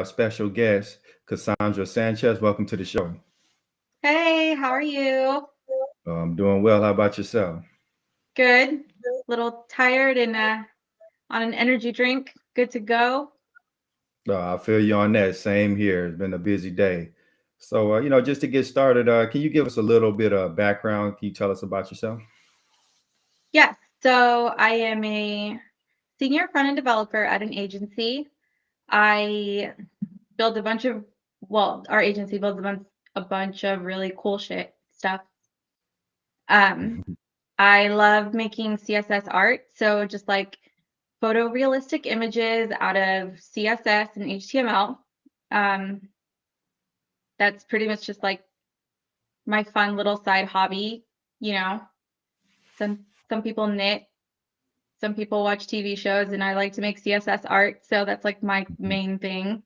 special guest, Kassandra Sanchez. Welcome to the show. Hey, how are you? I'm doing well. How about yourself? Good. Little tired and on an energy drink. Good to go. I feel you on that. Same here. It's been a busy day. So, just to get started, can you give us a little bit of background? Can you tell us about yourself? Yes. So I am a senior front-end developer at an agency. I build a bunch of, well, our agency builds a bunch of really cool stuff. Um, I love making CSS art. So just like photorealistic images out of CSS and HTML. Um, that's pretty much just like my fun little side hobby. You know, some people knit, some people watch TV shows, and I like to make CSS art. So that's like my main thing.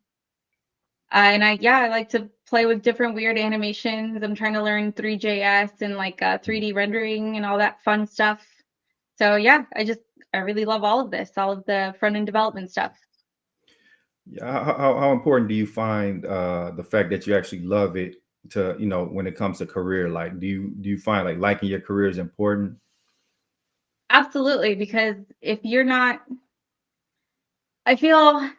I like to play with different weird animations. I'm trying to learn 3JS and like 3D rendering and all that fun stuff. So yeah, I really love all of this, all of the front end development stuff. Yeah. How important do you find the fact that you actually love it to, when it comes to career? Like, do you find like liking your career is important? Absolutely, because if you're not, I feel,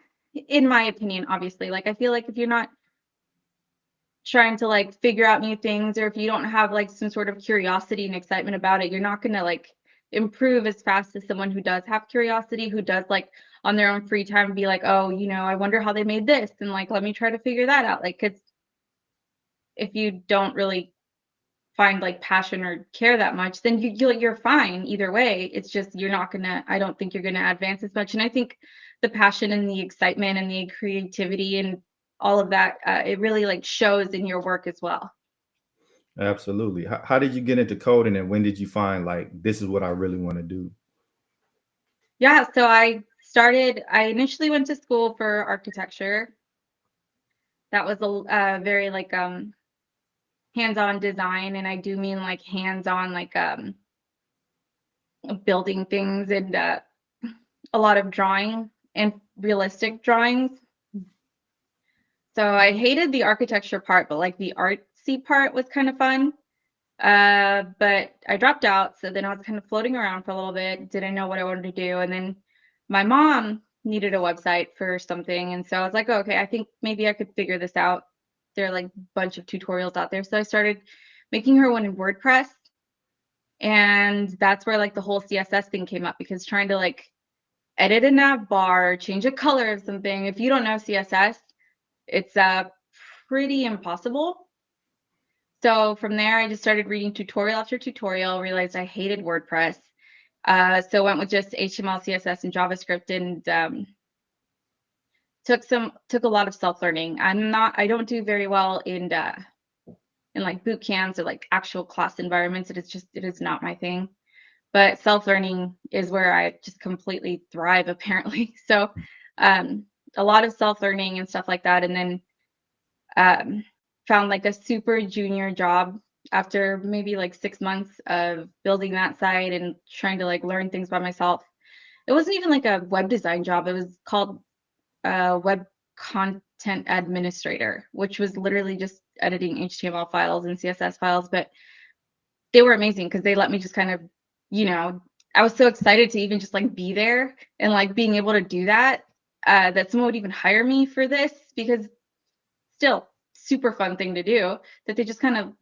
in my opinion, obviously, like I feel like if you're not trying to like figure out new things, or if you don't have like some sort of curiosity and excitement about it, you're not going to like improve as fast as someone who does have curiosity, who does like on their own free time be like, oh, I wonder how they made this, and like let me try to figure that out. Like, cuz if you don't really find like passion or care that much, then you're fine either way. It's just you're not going to, I don't think you're going to advance as much. And I think the passion and the excitement and the creativity and all of that, it really like shows in your work as well. Absolutely. How did you get into coding, and when did you find like this is what I really want to do? Yeah, so I initially went to school for architecture. That was a very like hands-on design, and I do mean like hands-on like building things and a lot of drawing and realistic drawings. So I hated the architecture part, but like the artsy part was kind of fun. But I dropped out, so then I was kind of floating around for a little bit, didn't know what I wanted to do, and then my mom needed a website for something, and so I was like, oh, okay, I think maybe I could figure this out. There are like a bunch of tutorials out there, so I started making her one in WordPress, and that's where like the whole CSS thing came up, because trying to like edit a nav bar, change a color of something, if you don't know CSS, it's pretty impossible. So from there, I just started reading tutorial after tutorial, realized I hated WordPress. So went with just HTML, CSS, and JavaScript, and took a lot of self-learning. I don't do very well in like boot camps or like actual class environments. It is not my thing. But self-learning is where I just completely thrive, apparently. So um, a lot of self-learning and stuff like that, and then um, found like a super junior job after maybe like 6 months of building that site and trying to like learn things by myself. It wasn't even like a web design job. It was called web content administrator, which was literally just editing HTML files and CSS files. But they were amazing because they let me just kind of, you know, I was so excited to even just like be there and like being able to do that, that someone would even hire me for this, because still super fun thing to do, that they just kind of,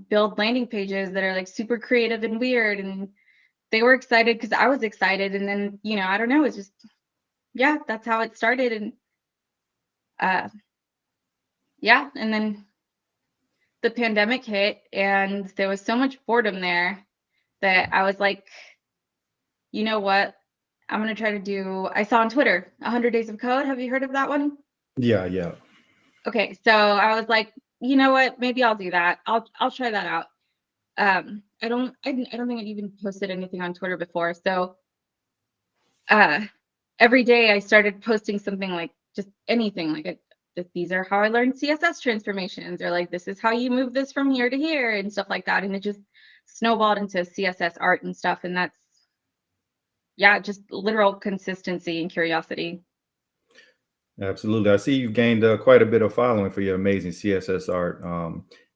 build landing pages that are like super creative and weird, and they were excited because I was excited, and then I don't know, it's just, yeah, that's how it started. And uh yeah, and then the pandemic hit, and there was so much boredom there that I was like, you know what, I'm going to try to do, I saw on Twitter 100 days of code. Have you heard of that one? Yeah, yeah. Okay, so I was like, you know what, maybe I'll do that. I'll try that out. I don't think I even posted anything on Twitter before. So uh every day I started posting something, like just anything, like these are how I learned CSS transformations, or like this is how you move this from here to here and stuff like that. And it just snowballed into CSS art and stuff. And that's, yeah, just literal consistency and curiosity. Absolutely. I see you've gained quite a bit of following for your amazing CSS art.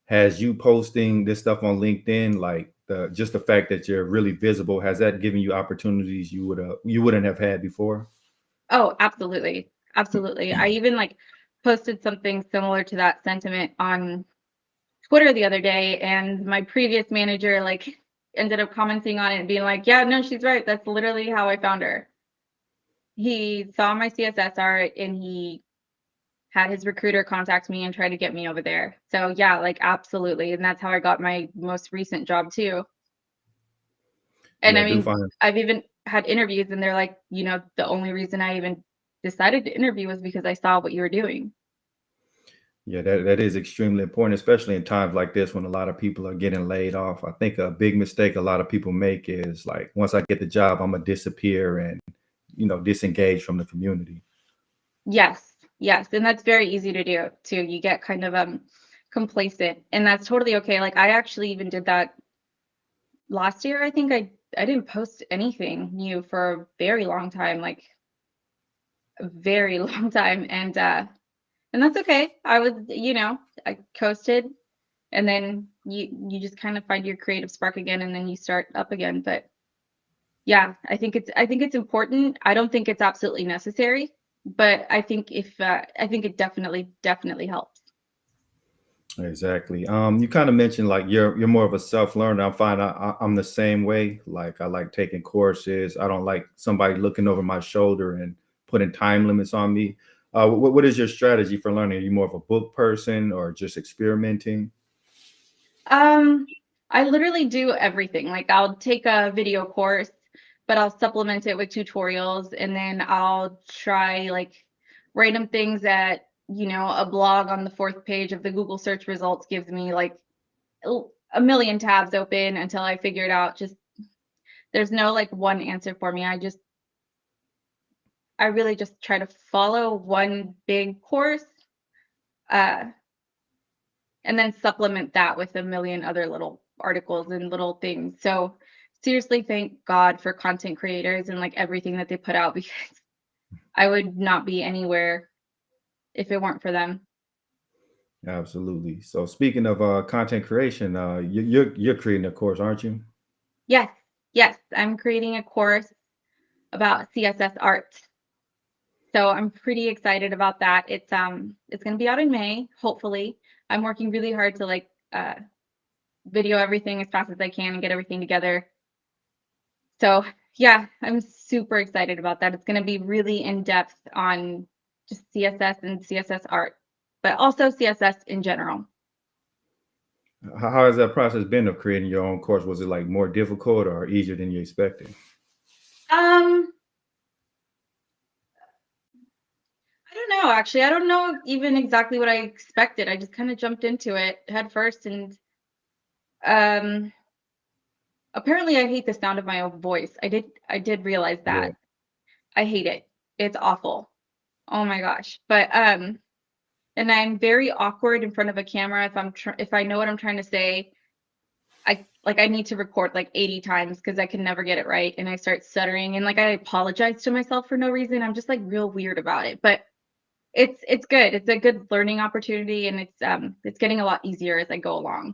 Has you posting this stuff on LinkedIn, like just the fact that you're really visible, has that given you opportunities you wouldn't have had before? Oh, absolutely. Absolutely. I even like posted something similar to that sentiment on Twitter the other day, and my previous manager like ended up commenting on it and being like, "Yeah, no, she's right. That's literally how I found her." He saw my CSS art and he had his recruiter contact me and try to get me over there. So yeah, like absolutely. And that's how I got my most recent job too. And Yeah, I I do mean, find. I've even had interviews and they're like, the only reason I even decided to interview was because I saw what you were doing. Yeah, that is extremely important, especially in times like this when a lot of people are getting laid off. I think a big mistake a lot of people make is like, once I get the job, I'm gonna disappear and disengage from the community. Yes, yes. And that's very easy to do too. You get kind of complacent and that's totally okay. Like I actually even did that last year. I think I didn't post anything new for a very long time, like a very long time. And that's okay. I coasted and then you just kind of find your creative spark again and then you start up again. But yeah, I think it's important. I don't think it's absolutely necessary, but I think it definitely helps. Exactly. You kind of mentioned like you're more of a self learner. I find I'm the same way. Like I like taking courses. I don't like somebody looking over my shoulder and putting time limits on me. What is your strategy for learning? Are you more of a book person or just experimenting? Um, I literally do everything. Like I'll take a video course, but I'll supplement it with tutorials and then I'll try like random things that, a blog on the fourth page of the Google search results gives me like a million tabs open until I figure it out. Just there's no like one answer for me. I really just try to follow one big course, uh, and then supplement that with a million other little articles and little things. So seriously, thank God for content creators and like everything that they put out because I would not be anywhere if it weren't for them. Absolutely. So speaking of content creation, you're creating a course, aren't you? Yes, yes, I'm creating a course about CSS art. So I'm pretty excited about that. It's going to be out in May, hopefully. I'm working really hard to like video everything as fast as I can and get everything together. So yeah, I'm super excited about that. It's going to be really in depth on just CSS and CSS art, but also CSS in general. How has that process been of creating your own course? Was it like more difficult or easier than you expected? Um, I don't know actually. I don't know even exactly what I expected. I just kind of jumped into it head first and um apparently I hate the sound of my own voice. I did realize Yeah. that. I hate it. It's awful. Oh my gosh. But and I'm very awkward in front of a camera if I know what I'm trying to say. I need to record like 80 times because I can never get it right and I start stuttering and like I apologize to myself for no reason. I'm just like real weird about it. But it's good. It's a good learning opportunity and it's getting a lot easier as I go along.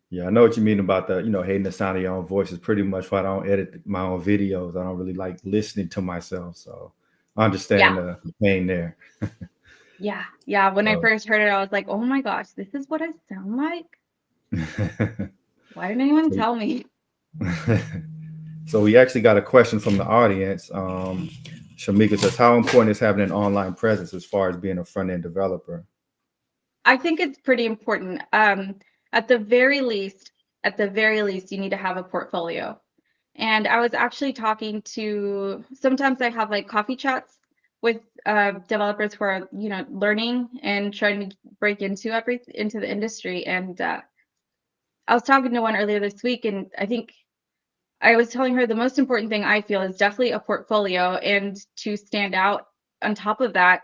Yeah, I know what you mean about hating the sound of your own voice is pretty much why I don't edit my own videos. I don't really like listening to myself. So I understand Yeah. the pain there. Yeah. Yeah. When I So, first heard it, I was like, oh my gosh, this is what I sound like. Why didn't anyone so, tell me? so we actually got a question from the audience. Shamika says, how important is having an online presence as far as being a front end developer? I think it's pretty important. At the very least, you need to have a portfolio. And I was actually talking to, sometimes I have like coffee chats with developers who are, learning and trying to break into the industry. And I was talking to one earlier this week, and I think I was telling her the most important thing I feel is definitely a portfolio, and to stand out on top of that,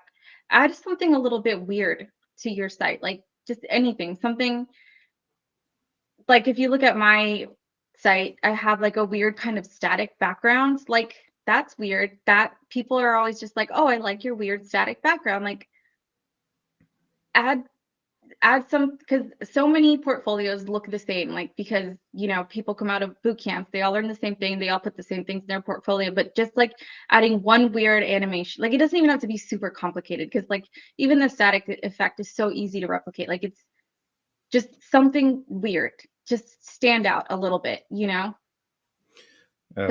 add something a little bit weird to your site, like just anything, something like if you look at my site, I have like a weird kind of static background. Like that's weird. That people are always just like, oh, I like your weird static background. Like add add some, because so many portfolios look the same, like because people come out of boot camps, they all learn the same thing, they all put the same things in their portfolio, but just like adding one weird animation, like it doesn't even have to be super complicated, because like even the static effect is so easy to replicate. Like it's just something weird, just stand out a little bit. So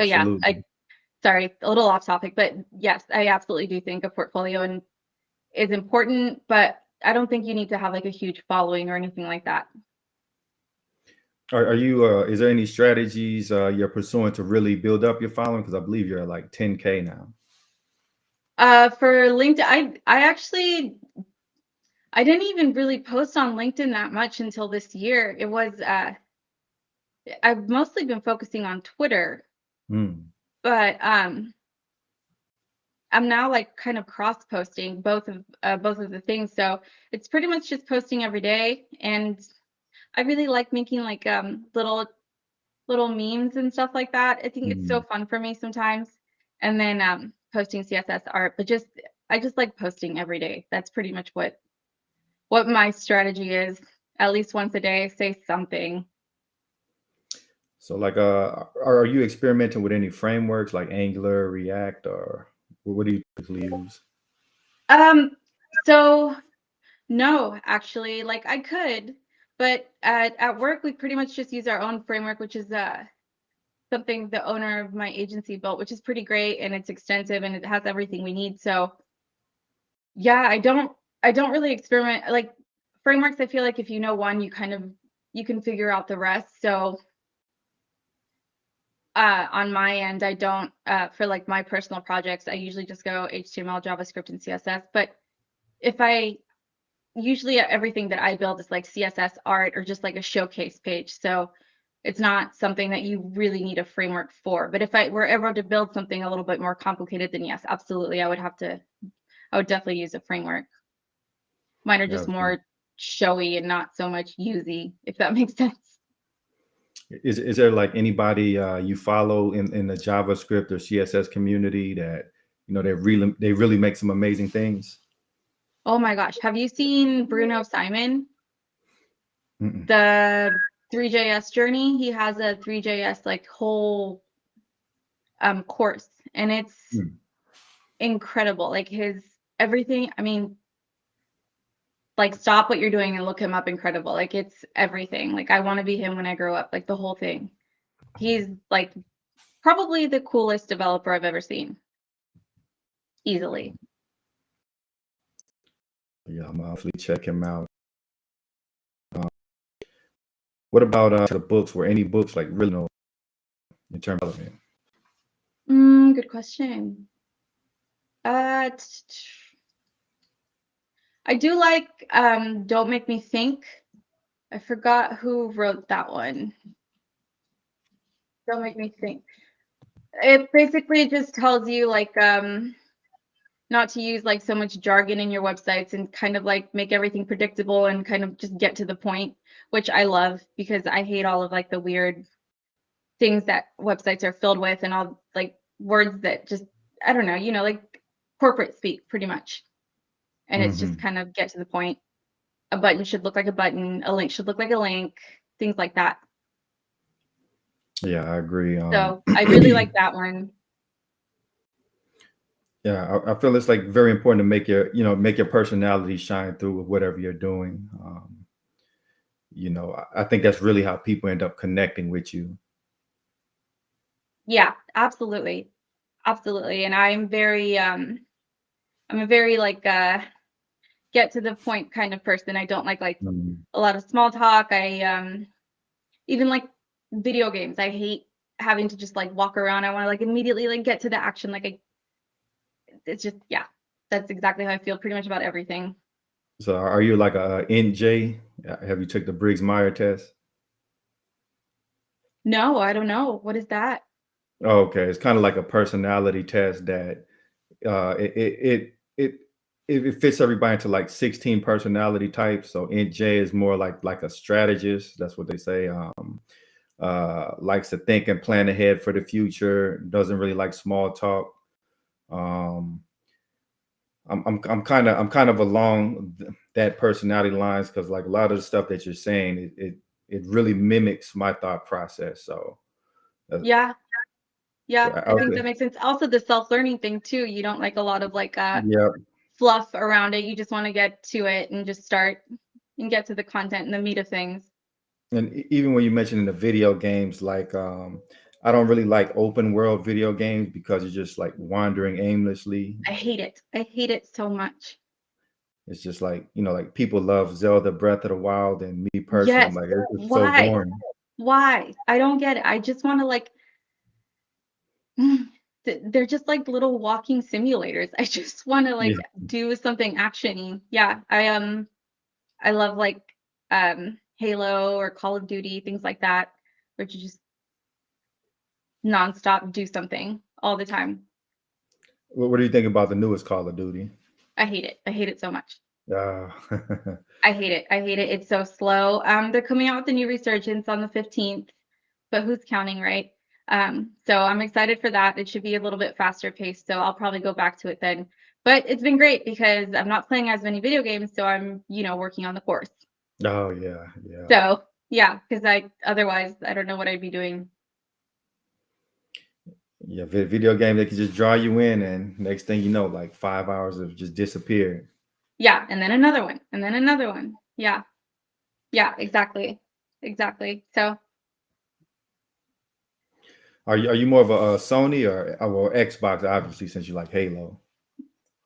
yeah, Absolutely. sorry, a little off topic, but yes, I absolutely do think a portfolio and is important, but I don't think you need to have like a huge following or anything like that. Are you? Is there any strategies you're pursuing to really build up your following? Because I believe you're at like 10K now. For LinkedIn, I actually I didn't even really post on LinkedIn that much until this year. It was I've mostly been focusing on Twitter, Mm. but I'm now like kind of cross posting both of the things. So it's pretty much just posting every day, and I really like making like little memes and stuff like that. I think it's so Mm. fun for me sometimes. And then posting CSS art, but I just like posting every day. That's pretty much what my strategy is. At least once a day, say something. So, like, are you experimenting with any frameworks like Angular, React, or what do you typically use? Um, so no, actually, like I could, but at work we pretty much just use our own framework, which is something the owner of my agency built, which is pretty great, and it's extensive and it has everything we need. So yeah, I don't really experiment like frameworks. I feel like if you know one, you can figure out the rest. So on my end, I don't for like my personal projects, I usually just go HTML, JavaScript, and CSS. But if I usually everything that I build is like CSS art or just like a showcase page. So it's not something that you really need a framework for. But if I were ever to build something a little bit more complicated, then yes, absolutely, I would definitely use a framework. Mine are just Absolutely. more showy and not so much usey, if that makes sense. Is there like anybody you follow in the JavaScript or CSS community that they really make some amazing things? Oh my gosh. Have you seen Bruno Simon, Mm-mm. the 3JS journey? He has a 3JS like whole course, and it's Mm. incredible. Like his everything, I mean, like stop what you're doing and look him up. Incredible. Like it's everything. Like I want to be him when I grow up, like the whole thing. He's like probably the coolest developer I've ever seen, easily. Yeah, I'm gonna definitely check him out. What about the books? Were any books like really in terms of it? Good question. Uh, t- t- I do like Don't Make Me Think. I forgot who wrote that one. Don't Make Me Think. It basically just tells you like not to use like so much jargon in your websites and kind of like make everything predictable and kind of just get to the point, which I love because I hate all of like the weird things that websites are filled with and all like words that just I don't know, like corporate speak pretty much. And it's just Hmm. kind of get to the point. A button should look like a button, a link should look like a link, things like that. Yeah, I agree. So I really like that one. Yeah, I feel it's like very important to make your personality shine through with whatever you're doing. I think that's really how people end up connecting with you. Yeah, absolutely. Absolutely. And I'm a very like get to the point kind of person. I don't like Mhm. a lot of small talk. I even like video games. I hate having to just like walk around. I want to like immediately like get to the action. It's just yeah. That's exactly how I feel pretty much about everything. So, are you like a NJ? Have you took the Briggs Meyer test? No, I don't know. What is that? Oh, okay, it's kind of like a personality test that it fits everybody into like 16 personality types. So NJ is more like a strategist. That's what they say. likes to think and plan ahead for the future, doesn't really like small talk. Um, I'm kind of along that personality lines because like a lot of the stuff that you're saying, it really mimics my thought process. So uh, Yeah, so yeah, I think that makes sense. Also, the self-learning thing too, you don't like a lot of like yeah. fluff around it. You just want to get to it and just start and get to the content and the meat of things. And even when you mentioned in the video games, like I don't really like open world video games because you're just like wandering aimlessly. I hate it. I hate it so much. It's just like, like people love Zelda Breath of the Wild, and me personally, I'm Yes. like, it's just so Why? boring. Why? I don't get it. I just want to like they're just like little walking simulators. I just want to Yeah. like do something actiony. Yeah, I love like Halo or Call of Duty, things like that, where you just nonstop do something all the time. What do you think about the newest Call of Duty? I hate it. I hate it so much. Uh, I hate it. I hate it. It's so slow. They're coming out with a new resurgence on the 15th, but who's counting, right? So I'm excited for that. It should be a little bit faster paced, so I'll probably go back to it then. But it's been great because I'm not playing as many video games, so I'm, working on the course. oh yeah, yeah, So yeah, because otherwise I don't know what I'd be doing. yeah. Video game, they can just draw you in, and next thing you know, like 5 hours have just disappeared. Yeah, and then another one, and then another one. Yeah, yeah, exactly, exactly. So Are you more of a Sony or Xbox? Obviously, since you like Halo.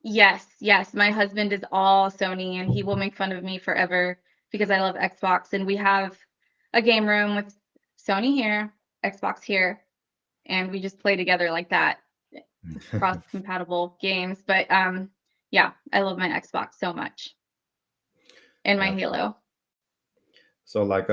yes, yes, my husband is all Sony, and he will make fun of me forever because I love Xbox, and we have a game room with Sony here, Xbox here, and we just play together like that, cross compatible games. But yeah, I love my Xbox so much and my Uh, Halo. so like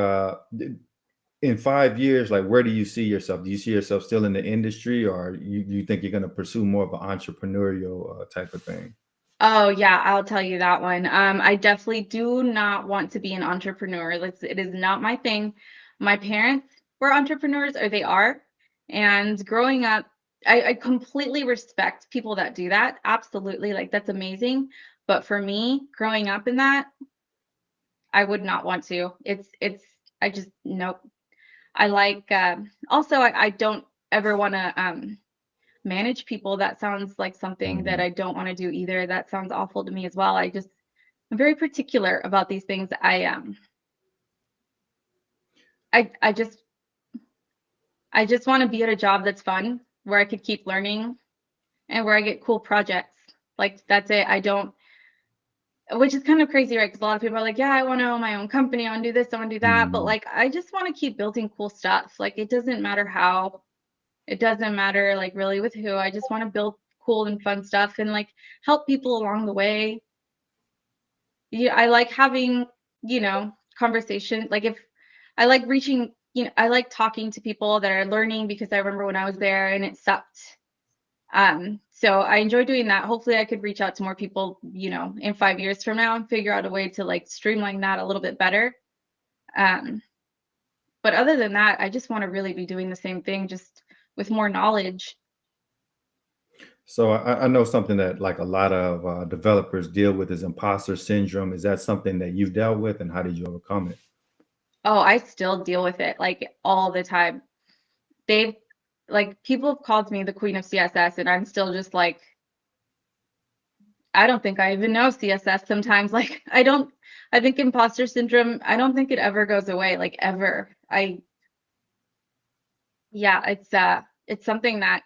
in 5 years, like where do you see yourself? Do you see yourself still in the industry, or you think you're going to pursue more of an entrepreneurial type of thing? Oh yeah, I'll tell you that one. I definitely do not want to be an entrepreneur. It is not my thing. My parents were entrepreneurs, or they are. And growing up, I completely respect people that do that. Absolutely. Like that's amazing. But for me, growing up in that, I would not want to. I just, nope. I like, also, I don't ever want to, manage people. That sounds like something that Mhm. I don't want to do either. That sounds awful to me as well. I'm very particular about these things. I I just want to be at a job that's fun, where I could keep learning and where I get cool projects. Like that's it. I don't Which is kind of crazy, right? Because a lot of people are like, yeah, I want to own my own company, I want to do this, I want to do that. But Mhm. like I just want to keep building cool stuff. Like it doesn't matter how, it doesn't matter like really with who. I just want to build cool and fun stuff and like help people along the way. Yeah, I like having, conversation. Like if I like reaching, I like talking to people that are learning because I remember when I was there and it sucked. So I enjoy doing that. Hopefully I could reach out to more people, in 5 years from now and figure out a way to like streamline that a little bit better. Um, but other than that, I just want to really be doing the same thing, just with more knowledge. So I know something that like a lot of developers deal with is imposter syndrome. Is that something that you've dealt with, and how did you overcome it? Oh, I still deal with it like all the time. They've People have called me the queen of CSS, and I'm still just like, I don't think I even know CSS sometimes. Like, I think imposter syndrome, I don't think it ever goes away, like ever. Yeah, it's something that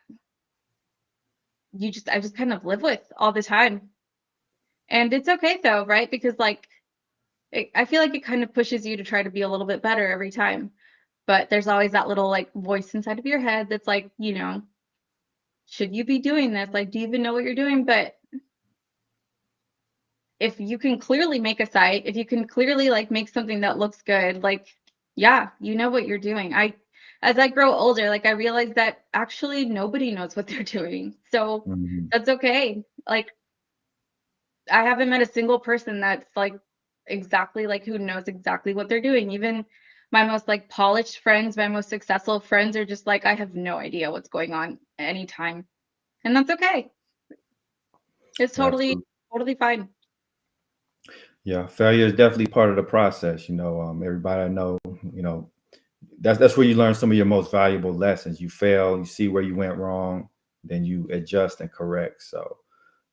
I just kind of live with all the time. And it's okay though, right? Because I feel like it kind of pushes you to try to be a little bit better every time. But there's always that little like voice inside of your head that's like, should you be doing this? Like, do you even know what you're doing? But if you can clearly make a site, if you can clearly like make something that looks good, like, yeah, you know what you're doing. As I grow older, like I realize that actually nobody knows what they're doing. So Mhm. that's okay. Like I haven't met a single person that's like exactly like who knows exactly what they're doing. Even my most like polished friends, my most successful friends are just like, I have no idea what's going on anytime. And that's okay. It's totally, Absolutely. totally fine. Yeah, failure is definitely part of the process. Everybody I know, you know, that's where you learn some of your most valuable lessons. You fail, you see where you went wrong, then you adjust and correct. So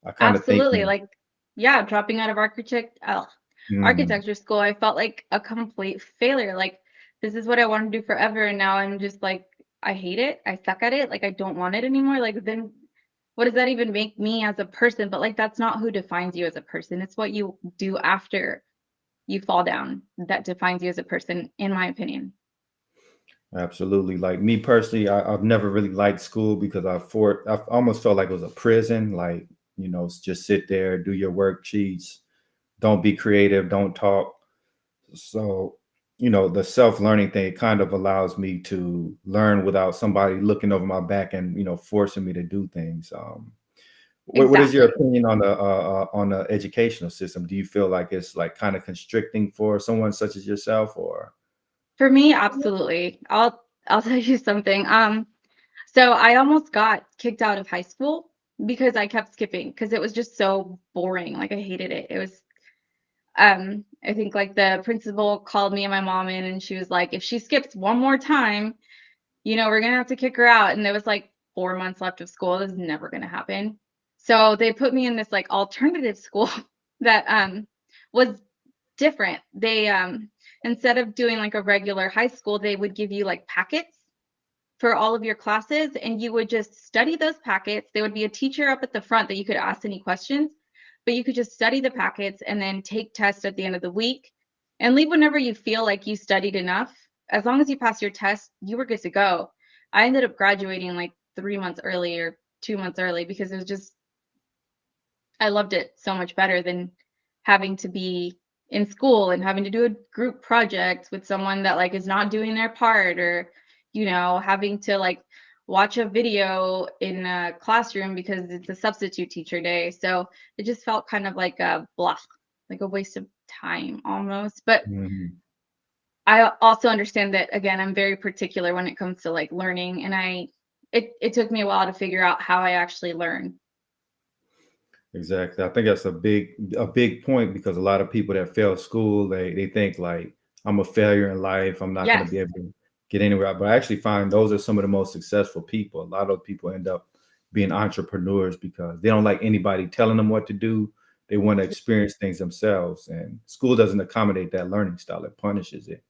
I kind of think, Absolutely. Like, yeah, dropping out of mm, architecture school, I felt like a complete failure. Like, this is what I want to do forever. And now I'm just like, I hate it. I suck at it. Like, I don't want it anymore. Like, then what does that even make me as a person? But like, that's not who defines you as a person. It's what you do after you fall down that defines you as a person, in my opinion. absolutely. Like me personally, I've never really liked school because I've almost felt like it was a prison. Like, just sit there, do your worksheets, don't be creative, don't talk. So, the self-learning thing, it kind of allows me to learn without somebody looking over my back and, forcing me to do things. What is your Exactly. opinion on the educational system? Do you feel like it's like kind of constricting for someone such as yourself, or? For me, absolutely. I'll tell you something. So I almost got kicked out of high school because I kept skipping because it was just so boring. Like I hated it. It was I think like the principal called me and my mom in and she was like, if she skips one more time, we're gonna have to kick her out. And there was like 4 months left of school. This is never gonna happen. So they put me in this like alternative school that was different. They instead of doing like a regular high school, they would give you like packets for all of your classes and you would just study those packets. There would be a teacher up at the front that you could ask any questions, but you could just study the packets and then take tests at the end of the week and leave whenever you feel like you studied enough. As long as you pass your test, you were good to go. I ended up graduating like 3 months early or 2 months early because it was just I loved it so much better than having to be in school and having to do a group project with someone that like is not doing their part or having to like watch a video in a classroom because it's a substitute teacher day. So it just felt kind of like a blah, like a waste of time almost. But Mhm. I also understand that again, I'm very particular when it comes to like learning and it took me a while to figure out how I actually learn. Exactly. I think that's a big point because a lot of people that fail school, they think like I'm a failure in life. I'm not going to Yes. be able to get anywhere. But I actually find those are some of the most successful people. A lot of people end up being entrepreneurs because they don't like anybody telling them what to do. They want to experience things themselves, and school doesn't accommodate that learning style. It punishes it.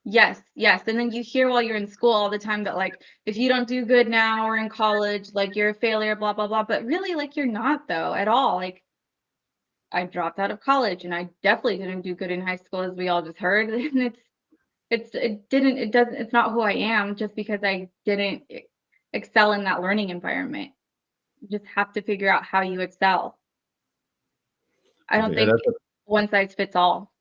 Yes, yes, and then you hear while you're in school all the time that, like, if you don't do good now or in college, like, you're a failure, blah, blah, blah, but really, like, you're not though, at all, like, I dropped out of college, and I definitely didn't do good in high school, as we all just heard, and it's not who I am just because I didn't excel in that learning environment. You just have to figure out how you excel. I don't Yeah, think one size fits all.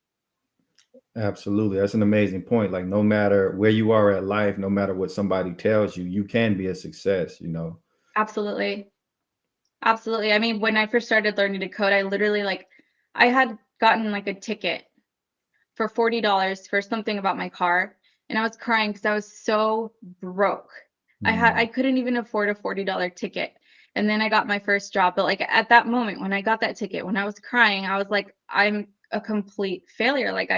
absolutely. That's an amazing point. Like no matter where you are at life, no matter what somebody tells you, you can be a success. Absolutely. Absolutely. I mean, when I first started learning to code, I literally like I had gotten like a ticket for $40 for something about my car, and I was crying because I was so broke. I Mm, couldn't even afford a $40 ticket. And then I got my first job, but like at that moment when I got that ticket, when I was crying, I was like, I'm a complete failure. Like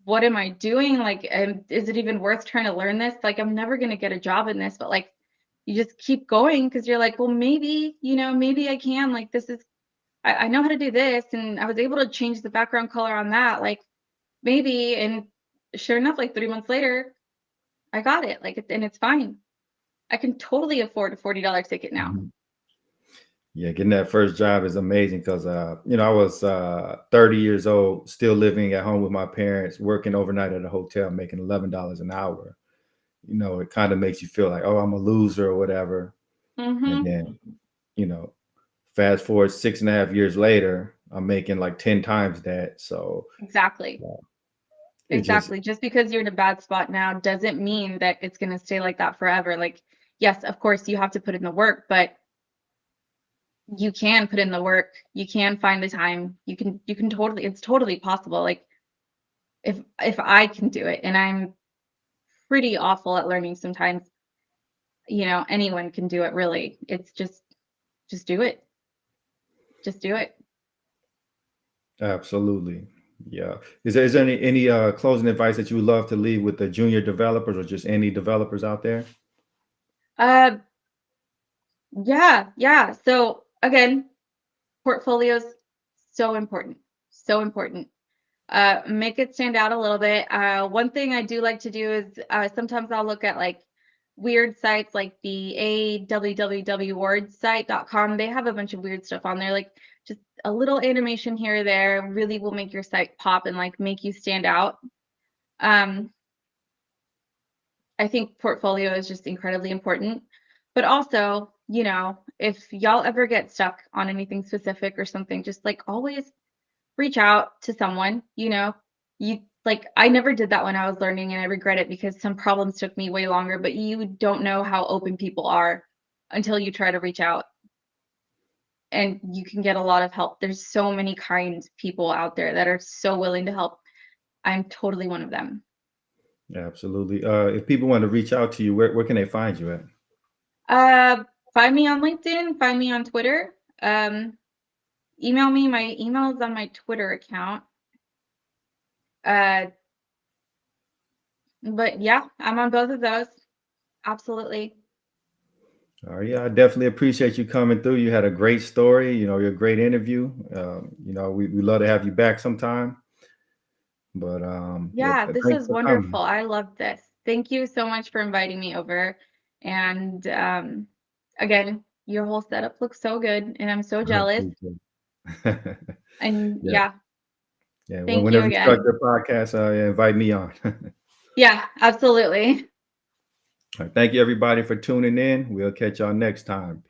what am I doing? Like, is it even worth trying to learn this? Like, I'm never going to get a job in this, but like, you just keep going because you're like, well, maybe, maybe I can. Like, I know how to do this. And I was able to change the background color on that. Like, maybe. And sure enough, like 3 months later, I got it. Like, and it's fine. I can totally afford a $40 ticket now. mhm. Yeah, getting that first job is amazing because I was 30 years old, still living at home with my parents, working overnight at a hotel, making $11 an hour. It kind of makes you feel like, oh, I'm a loser or whatever. And Mm-hmm. then, you know, fast forward 6.5 years later, I'm making like 10 times that. So Exactly. uh, it just Exactly. Just because you're in a bad spot now doesn't mean that it's going to stay like that forever. Like, yes, of course, you have to put in the work, but you can put in the work. You can find the time. You can totally, it's totally possible. Like, if I can do it, and I'm pretty awful at learning sometimes, anyone can do it really. It's just do it. Just do it. Absolutely. Yeah. Is there any closing advice that you would love to leave with the junior developers or just any developers out there? Uh yeah, yeah. So again, portfolios so important. So important. Make it stand out a little bit. One thing I do like to do is sometimes I'll look at like weird sites like the awwwwardsite.com. They have a bunch of weird stuff on there. Like just a little animation here or there really will make your site pop and like make you stand out. Um, I think portfolio is just incredibly important. But also, if y'all ever get stuck on anything specific or something, just like always reach out to someone, you like I never did that when I was learning and I regret it because some problems took me way longer, but you don't know how open people are until you try to reach out and you can get a lot of help. There's so many kind people out there that are so willing to help. I'm totally one of them. Absolutely. If people want to reach out to you, where can they find you at? Uh find me on LinkedIn, find me on Twitter. Email me. My email is on my Twitter account. Uh but yeah, I'm on both of those. Absolutely. All right, yeah, I definitely appreciate you coming through. You had a great story. You're a great interview. We love to have you back sometime. But yeah, Yeah, this thanks is for wonderful. coming. I love this. Thank you so much for inviting me over. And again, your whole setup looks so good, and I'm so I jealous. appreciate it. And Yeah, yeah, yeah. thank you Whenever you start again. your podcast, yeah, invite me on. All Yeah, absolutely. right, thank you everybody for tuning in. We'll catch y'all next time.